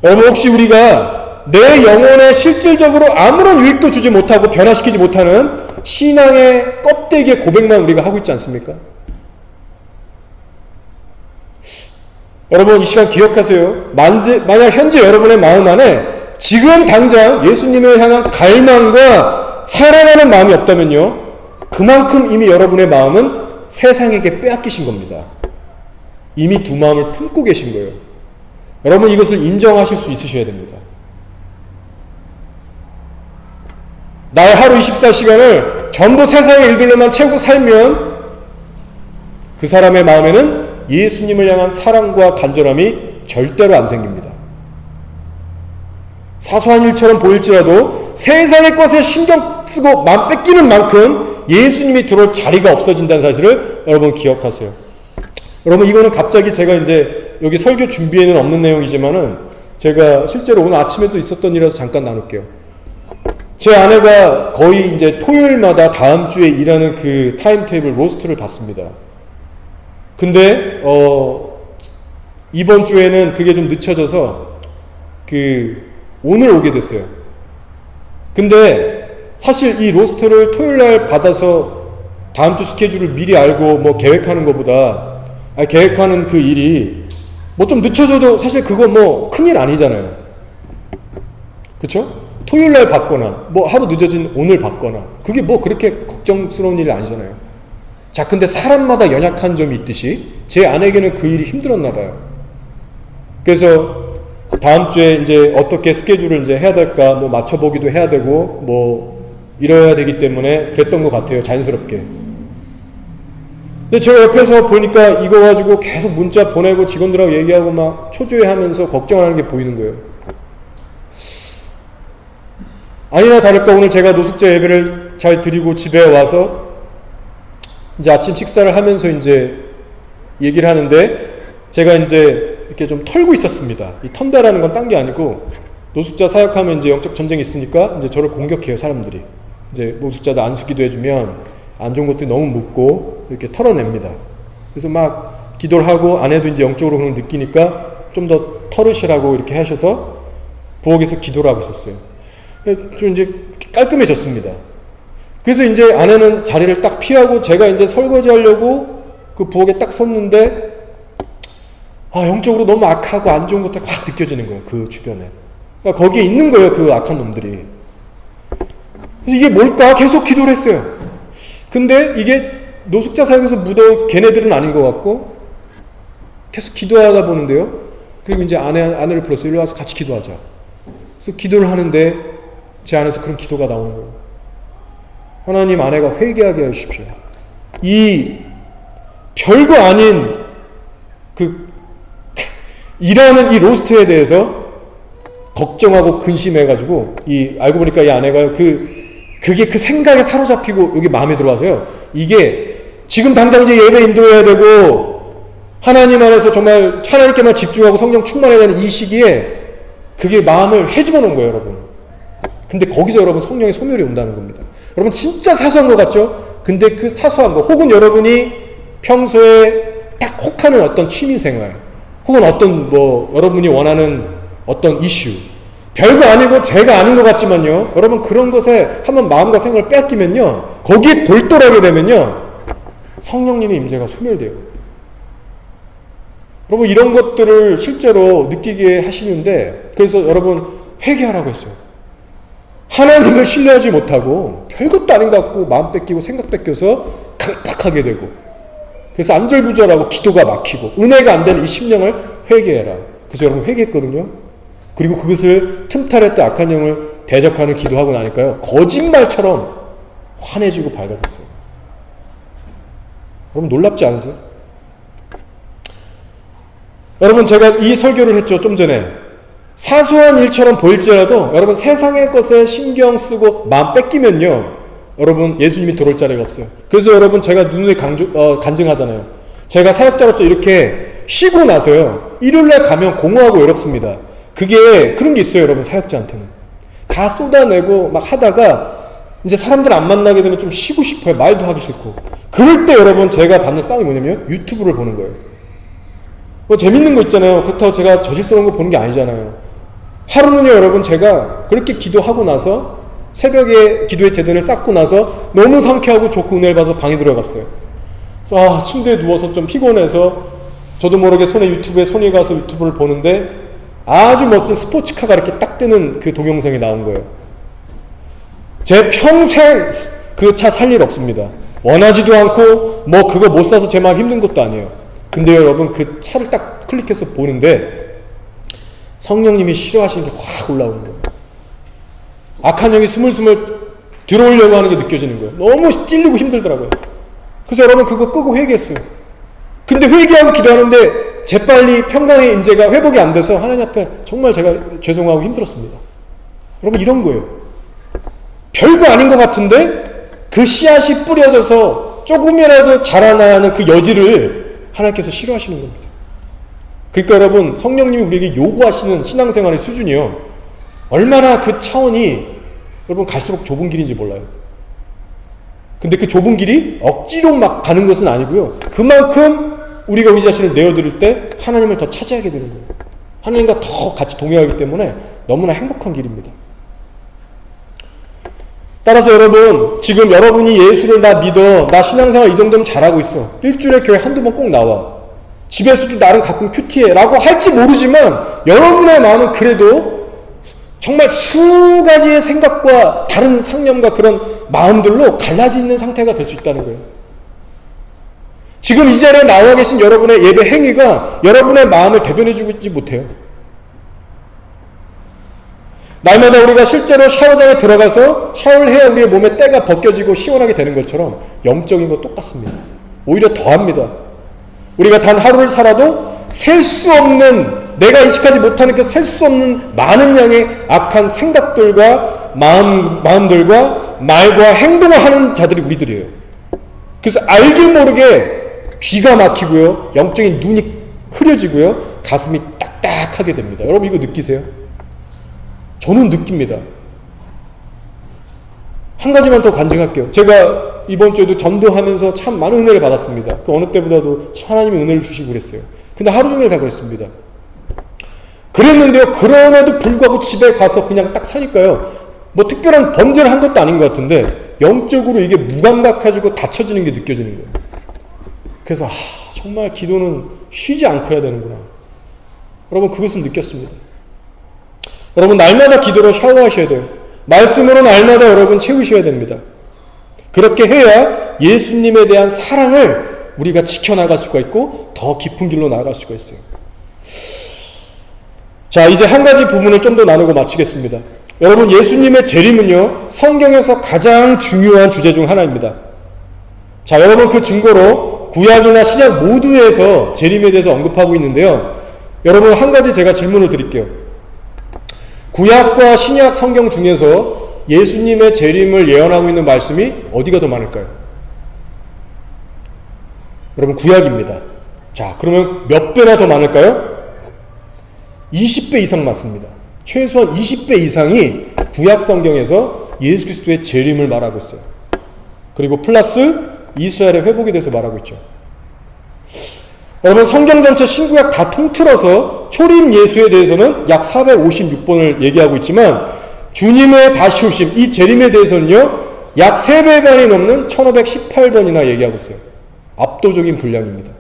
여러분 혹시 우리가 내 영혼에 실질적으로 아무런 유익도 주지 못하고 변화시키지 못하는 신앙의 껍데기의 고백만 우리가 하고 있지 않습니까? 여러분 이 시간 기억하세요. 만약 현재 여러분의 마음 안에 지금 당장 예수님을 향한 갈망과 사랑하는 마음이 없다면요, 그만큼 이미 여러분의 마음은 세상에게 빼앗기신 겁니다. 이미 두 마음을 품고 계신 거예요. 여러분 이것을 인정하실 수 있으셔야 됩니다. 나의 하루 24시간을 전부 세상의 일들로만 채우고 살면 그 사람의 마음에는 예수님을 향한 사랑과 간절함이 절대로 안 생깁니다. 사소한 일처럼 보일지라도 세상의 것에 신경 쓰고 마음 뺏기는 만큼 예수님이 들어올 자리가 없어진다는 사실을 여러분 기억하세요. 여러분 이거는 갑자기 제가 이제 여기 설교 준비에는 없는 내용이지만은 제가 실제로 오늘 아침에도 있었던 일이라서 잠깐 나눌게요. 제 아내가 거의 이제 토요일마다 다음 주에 일하는 그 타임테이블 로스트를 봤습니다. 근데 이번 주에는 그게 좀 늦춰져서 오늘 오게 됐어요. 근데 사실 이 로스터를 토요일날 받아서 다음 주 스케줄을 미리 알고 뭐 계획하는 것보다 계획하는 그 일이 뭐 좀 늦춰져도 사실 그거 뭐 큰일 아니잖아요. 그쵸? 토요일날 받거나 뭐 하루 늦어진 오늘 받거나 그게 뭐 그렇게 걱정스러운 일이 아니잖아요. 자, 근데 사람마다 연약한 점이 있듯이 제 아내에게는 그 일이 힘들었나 봐요. 그래서 다음 주에 이제 어떻게 스케줄을 이제 해야 될까 뭐 맞춰보기도 해야 되고 뭐 이래야 되기 때문에 그랬던 것 같아요. 자연스럽게. 근데 제가 옆에서 보니까 이거 가지고 계속 문자 보내고 직원들하고 얘기하고 막 초조해하면서 걱정하는 게 보이는 거예요. 아니나 다를까 오늘 제가 노숙자 예배를 잘 드리고 집에 와서 이제 아침 식사를 하면서 이제 얘기를 하는데 제가 이제 이렇게 좀 털고 있었습니다. 이 턴다라는 건 딴 게 아니고 노숙자 사역하면 이제 영적 전쟁이 있으니까 이제 저를 공격해요, 사람들이. 이제 노숙자도 안수기도 해주면 안 좋은 것들이 너무 묻고 이렇게 털어냅니다. 그래서 막 기도를 하고 아내도 이제 영적으로 그걸 느끼니까 좀 더 털으시라고 이렇게 하셔서 부엌에서 기도를 하고 있었어요. 좀 이제 깔끔해졌습니다. 그래서 이제 아내는 자리를 딱 피하고 제가 이제 설거지 하려고 그 부엌에 딱 섰는데 영적으로 너무 악하고 안 좋은 것들이 확 느껴지는 거예요. 그 주변에. 그러니까 거기에 있는 거예요. 그 악한 놈들이. 그래서 이게 뭘까? 계속 기도를 했어요. 근데 이게 노숙자 사역에서 묻어온 걔네들은 아닌 것 같고 계속 기도하다 보는데요. 그리고 이제 아내를 불러서 일로 와서 같이 기도하자. 그래서 기도를 하는데 제 안에서 그런 기도가 나오는 거예요. 하나님, 아내가 회개하게 해주십시오. 이 별거 아닌 일하는 이 로스트에 대해서 걱정하고 근심해가지고 알고 보니까 이 아내가 그게 그 생각에 사로잡히고 여기 마음에 들어와서요. 이게 지금 당장 이제 예배 인도해야 되고 하나님 안에서 정말 하나님께만 집중하고 성령 충만해야 되는 이 시기에 그게 마음을 헤집어 놓은 거예요, 여러분. 근데 거기서 여러분 성령의 소멸이 온다는 겁니다. 여러분 진짜 사소한 것 같죠? 근데 그 사소한 거 혹은 여러분이 평소에 딱 혹하는 어떤 취미생활 혹은 어떤 여러분이 원하는 어떤 이슈 별거 아니고 죄가 아닌 것 같지만요, 여러분 그런 것에 한번 마음과 생각을 빼앗기면요 거기에 골똘하게 되면요 성령님의 임재가 소멸돼요. 여러분 이런 것들을 실제로 느끼게 하시는데 그래서 여러분 회개하라고 했어요. 하나님을 신뢰하지 못하고 별것도 아닌 것 같고 마음 뺏기고 생각 뺏겨서 강팍하게 되고 그래서 안절부절하고 기도가 막히고 은혜가 안 되는 이 심령을 회개해라. 그래서 여러분 회개했거든요. 그리고 그것을 틈탈했던 악한 영을 대적하는 기도하고 나니까요, 거짓말처럼 환해지고 밝아졌어요. 여러분 놀랍지 않으세요? 여러분 제가 이 설교를 했죠, 좀 전에. 사소한 일처럼 보일지라도 여러분 세상의 것에 신경 쓰고 마음 뺏기면요, 여러분 예수님이 들어올 자리가 없어요. 그래서 여러분 제가 누누이 간증하잖아요. 제가 사역자로서 이렇게 쉬고 나서요, 일요일날 가면 공허하고 외롭습니다. 그게 그런 게 있어요, 여러분. 사역자한테는 다 쏟아내고 막 하다가 이제 사람들 안 만나게 되면 좀 쉬고 싶어요. 말도 하기 싫고. 그럴 때 여러분 제가 받는 싸움이 뭐냐면 유튜브를 보는 거예요. 뭐 재밌는 거 있잖아요. 그렇다고 제가 저질스러운 거 보는 게 아니잖아요. 하루는요, 여러분 제가 그렇게 기도하고 나서 새벽에 기도의 제대를 쌓고 나서 너무 상쾌하고 좋고 은혜를 받아서 방에 들어갔어요. 그래서 침대에 누워서 좀 피곤해서 저도 모르게 유튜브에 손이 가서 유튜브를 보는데 아주 멋진 스포츠카가 이렇게 딱 뜨는 그 동영상이 나온 거예요. 제 평생 그 차 살 일 없습니다. 원하지도 않고 뭐 그거 못 사서 제 마음 힘든 것도 아니에요. 근데 여러분 그 차를 딱 클릭해서 보는데 성령님이 싫어하시는 게 확 올라오는 거예요. 악한 영이 스물스물 들어오려고 하는 게 느껴지는 거예요. 너무 찔리고 힘들더라고요. 그래서 여러분 그거 끄고 회개했어요. 근데 회개하고 기도하는데 재빨리 평강의 임재가 회복이 안 돼서 하나님 앞에 정말 제가 죄송하고 힘들었습니다. 여러분 이런 거예요. 별거 아닌 것 같은데 그 씨앗이 뿌려져서 조금이라도 자라나는 그 여지를 하나님께서 싫어하시는 겁니다. 그러니까 여러분 성령님이 우리에게 요구하시는 신앙생활의 수준이요, 얼마나 그 차원이 여러분 갈수록 좁은 길인지 몰라요. 근데 그 좁은 길이 억지로 막 가는 것은 아니고요, 그만큼 우리가 우리 자신을 내어드릴 때 하나님을 더 차지하게 되는 거예요. 하나님과 더 같이 동행하기 때문에 너무나 행복한 길입니다. 따라서 여러분 지금 여러분이 예수를 나 믿어, 나 신앙생활 이 정도면 잘하고 있어, 일주일에 교회 한두 번 꼭 나와, 집에서도 나름 가끔 큐티해 라고 할지 모르지만 여러분의 마음은 그래도 정말 수가지의 생각과 다른 상념과 그런 마음들로 갈라져 있는 상태가 될 수 있다는 거예요. 지금 이 자리에 나와 계신 여러분의 예배 행위가 여러분의 마음을 대변해주고 있지 못해요. 날마다 우리가 실제로 샤워장에 들어가서 샤워를 해야 우리의 몸에 때가 벗겨지고 시원하게 되는 것처럼 영적인 거 똑같습니다. 오히려 더합니다. 우리가 단 하루를 살아도 셀 수 없는, 내가 인식하지 못하는 그 셀 수 없는 많은 양의 악한 생각들과 마음들과 말과 행동을 하는 자들이 우리들이에요. 그래서 알게 모르게 귀가 막히고요, 영적인 눈이 흐려지고요, 가슴이 딱딱하게 됩니다. 여러분 이거 느끼세요? 저는 느낍니다. 한 가지만 더 간증할게요. 제가 이번 주에도 전도하면서 참 많은 은혜를 받았습니다. 그 어느 때보다도 하나님이 은혜를 주시고 그랬어요. 근데 하루 종일 다 그랬습니다. 그랬는데요, 그럼에도 불구하고 집에 가서 그냥 딱 사니까요, 뭐 특별한 범죄를 한 것도 아닌 것 같은데 영적으로 이게 무감각해지고 닫혀지는 게 느껴지는 거예요. 그래서 정말 기도는 쉬지 않고 해야 되는구나. 여러분 그것을 느꼈습니다. 여러분 날마다 기도로 샤워하셔야 돼요. 말씀으로 날마다 여러분 채우셔야 됩니다. 그렇게 해야 예수님에 대한 사랑을 우리가 지켜나갈 수가 있고 더 깊은 길로 나아갈 수가 있어요. 자, 이제 한 가지 부분을 좀 더 나누고 마치겠습니다. 여러분 예수님의 재림은요, 성경에서 가장 중요한 주제 중 하나입니다. 자, 여러분 그 증거로 구약이나 신약 모두에서 재림에 대해서 언급하고 있는데요, 여러분 한 가지 제가 질문을 드릴게요. 구약과 신약 성경 중에서 예수님의 재림을 예언하고 있는 말씀이 어디가 더 많을까요? 여러분 구약입니다. 자, 그러면 몇 배나 더 많을까요? 20배 이상 많습니다. 최소한 20배 이상이 구약 성경에서 예수 그리스도의 재림을 말하고 있어요. 그리고 플러스 이스라엘의 회복에 대해서 말하고 있죠. 여러분 성경 전체 신구약 다 통틀어서 초림 예수에 대해서는 약 456번을 얘기하고 있지만 주님의 다시 오심, 이 재림에 대해서는요 약 3배 반이 넘는 1518번이나 얘기하고 있어요. 압도적인 분량입니다.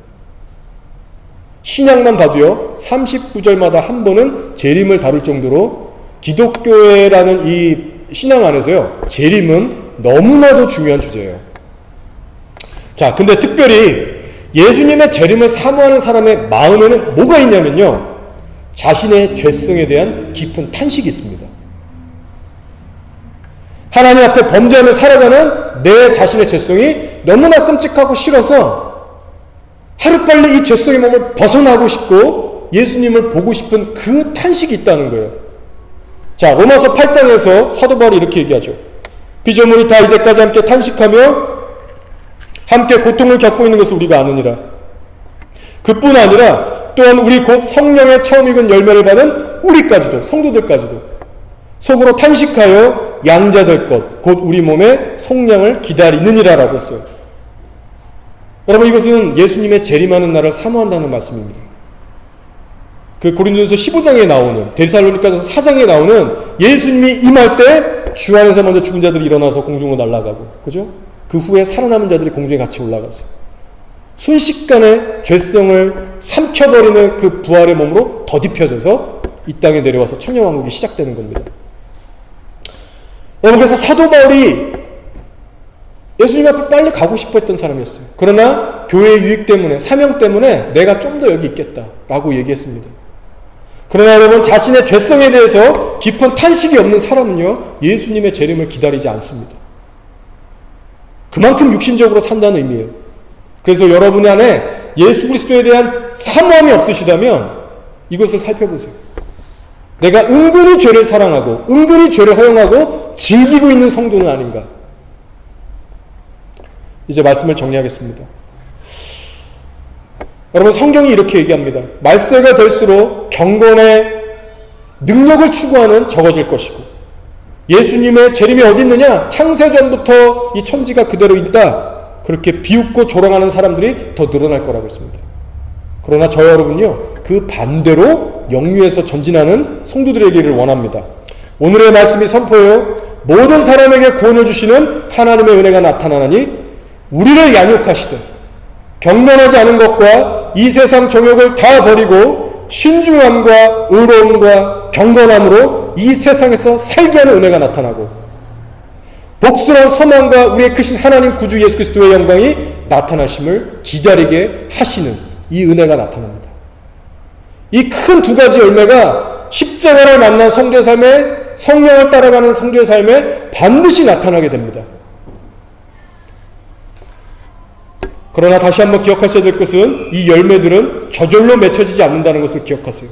신약만 봐도요 39절마다 한 번은 재림을 다룰 정도로 기독교회라는 이 신앙 안에서요 재림은 너무나도 중요한 주제예요. 자, 근데 특별히 예수님의 재림을 사모하는 사람의 마음에는 뭐가 있냐면요, 자신의 죄성에 대한 깊은 탄식이 있습니다. 하나님 앞에 범죄하며 살아가는 내 자신의 죄성이 너무나 끔찍하고 싫어서 하루빨리 이 죄성의 몸을 벗어나고 싶고 예수님을 보고 싶은 그 탄식이 있다는 거예요. 자, 로마서 8장에서 사도 바울이 이렇게 얘기하죠. 피조물이 다 이제까지 함께 탄식하며 함께 고통을 겪고 있는 것을 우리가 아느니라. 그뿐 아니라 또한 우리 곧 성령의 처음 익은 열매를 받은 우리까지도, 성도들까지도 속으로 탄식하여 양자될 것, 곧 우리 몸의 속량을 기다리느니라 라고 했어요. 여러분, 이것은 예수님의 재림하는 날을 사모한다는 말씀입니다. 그 고린도전서 15장에 나오는, 데살로니가전서 4장에 나오는 예수님이 임할 때 주 안에서 먼저 죽은 자들이 일어나서 공중으로 날아가고, 그죠? 그 후에 살아남은 자들이 공중에 같이 올라가서 순식간에 죄성을 삼켜버리는 그 부활의 몸으로 더딥혀져서 이 땅에 내려와서 천년왕국이 시작되는 겁니다. 여러분, 그래서 사도 바울이 예수님 앞에 빨리 가고 싶어 했던 사람이었어요. 그러나 교회의 유익 때문에, 사명 때문에 내가 좀 더 여기 있겠다라고 얘기했습니다. 그러나 여러분, 자신의 죄성에 대해서 깊은 탄식이 없는 사람은요, 예수님의 재림을 기다리지 않습니다. 그만큼 육신적으로 산다는 의미예요. 그래서 여러분 안에 예수 그리스도에 대한 사모함이 없으시다면 이것을 살펴보세요. 내가 은근히 죄를 사랑하고 은근히 죄를 허용하고 즐기고 있는 성도는 아닌가. 이제 말씀을 정리하겠습니다. 여러분, 성경이 이렇게 얘기합니다. 말세가 될수록 경건의 능력을 추구하는 적어질 것이고 예수님의 재림이 어디 있느냐? 창세전부터 이 천지가 그대로 있다. 그렇게 비웃고 조롱하는 사람들이 더 늘어날 거라고 했습니다. 그러나 저 여러분요, 그 반대로 영유에서 전진하는 성도들에게를 원합니다. 오늘의 말씀이 선포해요. 모든 사람에게 구원을 주시는 하나님의 은혜가 나타나니 우리를 양육하시되 경건하지 않은 것과 이 세상 정욕을 다 버리고 신중함과 의로움과 경건함으로 이 세상에서 살게 하는 은혜가 나타나고 복스러운 소망과 우리의 크신 하나님 구주 예수 그리스도의 영광이 나타나심을 기다리게 하시는 이 은혜가 나타납니다. 이 큰 두 가지 열매가 십자가를 만난 성도의 삶에, 성령을 따라가는 성도의 삶에 반드시 나타나게 됩니다. 그러나 다시 한번 기억하셔야 될 것은 이 열매들은 저절로 맺혀지지 않는다는 것을 기억하세요.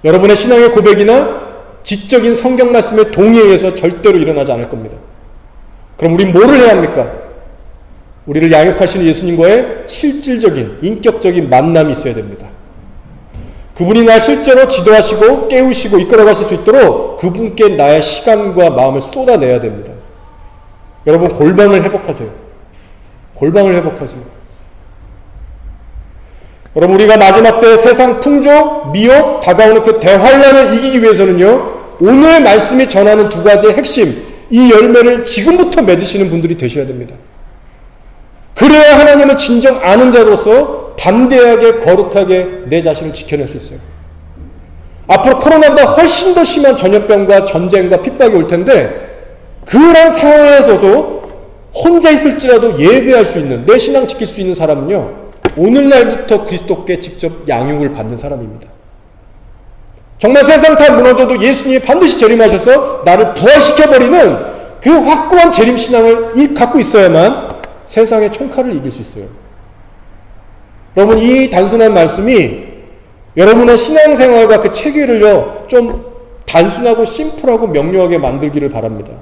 여러분의 신앙의 고백이나 지적인 성경 말씀의 동의에 의해서 절대로 일어나지 않을 겁니다. 그럼 우린 뭐를 해야 합니까? 우리를 양육하시는 예수님과의 실질적인, 인격적인 만남이 있어야 됩니다. 그분이 날 실제로 지도하시고 깨우시고 이끌어가실 수 있도록 그분께 나의 시간과 마음을 쏟아내야 됩니다. 여러분, 골방을 회복하세요. 골방을 회복하세요. 여러분, 우리가 마지막 때 세상 풍조, 미혹, 다가오는 그 대환란을 이기기 위해서는요, 오늘 말씀이 전하는 두 가지의 핵심, 이 열매를 지금부터 맺으시는 분들이 되셔야 됩니다. 그래야 하나님을 진정 아는 자로서 담대하게 거룩하게 내 자신을 지켜낼 수 있어요. 앞으로 코로나보다 훨씬 더 심한 전염병과 전쟁과 핍박이 올 텐데 그런 상황에서도 혼자 있을지라도 예배할 수 있는, 내 신앙 지킬 수 있는 사람은요, 오늘날부터 그리스도께 직접 양육을 받는 사람입니다. 정말 세상 다 무너져도 예수님이 반드시 재림하셔서 나를 부활시켜버리는 그 확고한 재림신앙을 갖고 있어야만 세상의 총칼을 이길 수 있어요. 여러분, 이 단순한 말씀이 여러분의 신앙생활과 그 체계를요, 좀 단순하고 심플하고 명료하게 만들기를 바랍니다.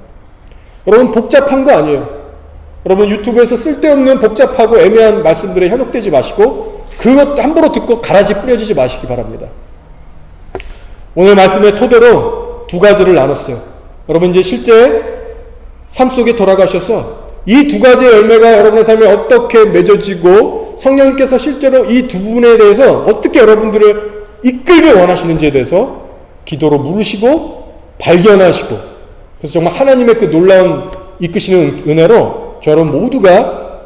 여러분, 복잡한 거 아니에요. 여러분, 유튜브에서 쓸데없는 복잡하고 애매한 말씀들에 현혹되지 마시고 그것 함부로 듣고 가라지 뿌려지지 마시기 바랍니다. 오늘 말씀의 토대로 두 가지를 나눴어요. 여러분, 이제 실제 삶 속에 돌아가셔서 이 두 가지의 열매가 여러분의 삶에 어떻게 맺어지고 성령께서 실제로 이 두 부분에 대해서 어떻게 여러분들을 이끌길 원하시는지에 대해서 기도로 물으시고 발견하시고, 그래서 정말 하나님의 그 놀라운 이끄시는 은혜로 저 여러분 모두가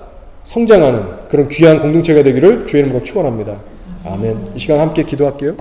성장하는 그런 귀한 공동체가 되기를 주의 이름으로 축원합니다. 아멘. 이 시간 함께 기도할게요.